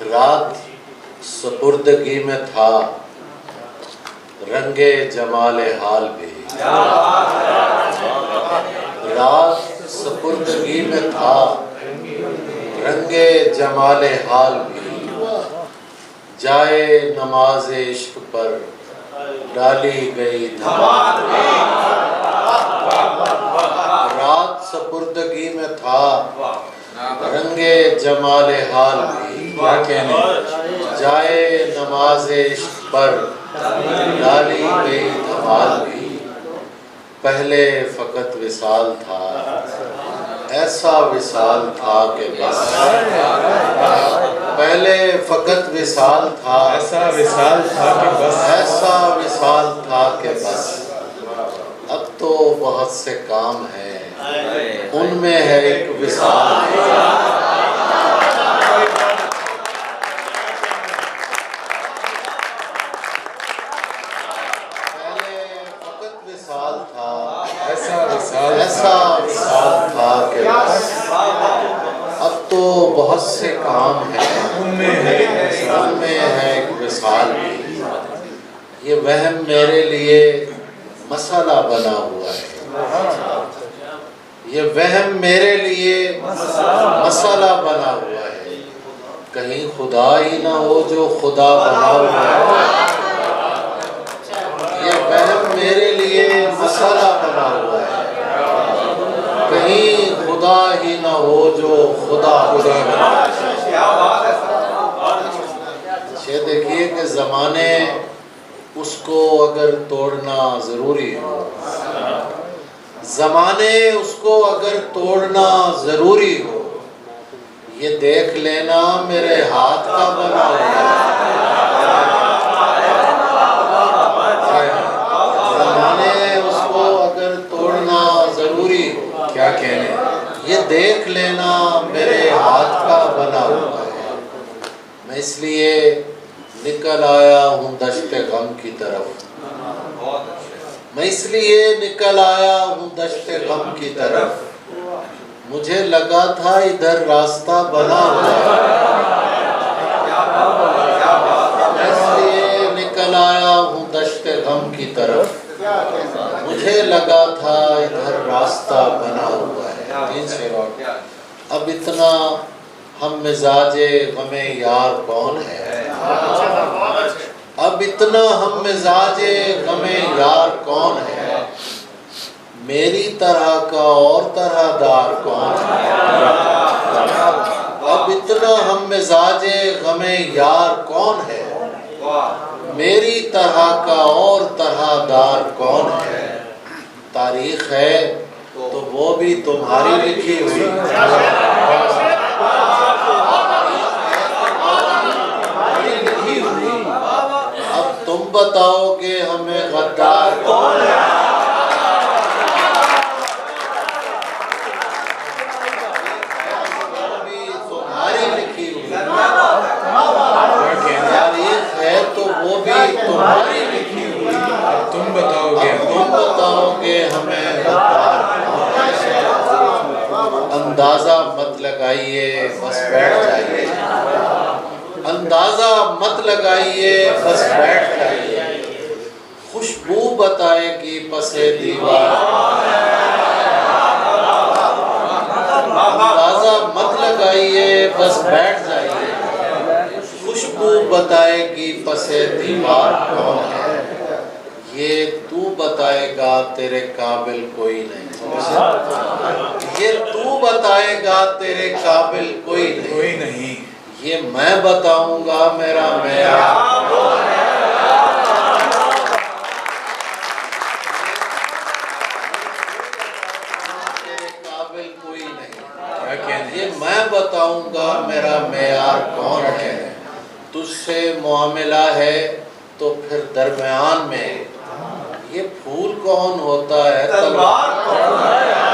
रात सपुर्दगी में था रंगे जमाले हाल भी। रात सपुर्दगी में था रंगे जमाले हाल भी। जाए नमाज इश्क पर डाली गई धमाल। रात सपुर्दगी में था रंगे जमाले हाल भी। क्या कहने जाए नमाज इश्क पर डाली गई धमाल भी। पहले फकत विसाल था ऐसा विसाल था कि बस। पहले फकत विसाल था ऐसा विसाल था कि बस। ऐसा विसाल था कि बस। अब तो बहुत से काम हैं उनमें है एक विसाल। पहले फकत विसाल था ऐसा विसाल था कि बस। अब तो बहुत से काम हैं उनमें है एक विसाल भी। ये वहम मेरे लिए मसाला बना हुआ है। ये वहम मेरे लिए मसाला बना हुआ है। कहीं खुदा ही ना हो जो खुदा बना हुआ है। ये वहम मेरे लिए मसाला बना हुआ है। कहीं खुदा ही ना हो जो खुदा बना हुआ है। ये देखिए कि ज़माने उसको अगर तोड़ना ज़रूरी हो, ज़माने उसको अगर तोड़ना ज़रूरी हो, ये देख लेना मेरे हाथ का बना हुआ है। ज़माने उसको अगर तोड़ना ज़रूरी हो, क्या कहने ये देख लेना मेरे हाथ का बना हुआ है। मैं इसलिए निकल आया हूँ दश्ते गम की तरफ। मैं इसलिए निकल आया हूँ दश्ते गम की तरफ। मुझे लगा था इधर रास्ता बना हुआ है। मैं इसलिए निकल आया हूँ दश्ते गम की तरफ। मुझे लगा था इधर रास्ता बना हुआ है। 3 शेर और। अब इतना हम मिजाजे गमे यार कौन है। अब इतना हम मिजाजे गमे यार कौन है। मेरी तरह का और तरहदार कौन है। अब इतना हम मिजाजे गमे यार कौन है। मेरी तरह का और तरहदार कौन है। तारीख है तो वो भी तुम्हारी लिखी हुई। अब तुम बताओगे हमें गद्दार कौन है। तुम्हारी लिखी हुई तारीख है तो वो भी तुम्हारी लिखी हुई। अब तुम बताओगे हमें गद्दार कौन है। अंदाजा मत लगाइए बस बैठ जाइए। अंदाजा मत लगाइए बस बैठ जाइए। खुशबू बताएगी पसे दीवार। अंदाजा मत लगाइए बस बैठ जाइए। खुशबू बताएगी पसे दीवार कौन है। ये तू बताएगा तेरे काबिल कोई नहीं। ये तू बताएगा तेरे काबिल कोई नहीं। ये मैं बताऊंगा मेरा मेयार कौन है। तेरे काबिल कोई नहीं। क्या कहने ये मैं बताऊंगा मेरा मेयार कौन है। तुझसे मुआमिला है तो फिर दरमियान में ये फूल कौन होता है तलवार कौन है।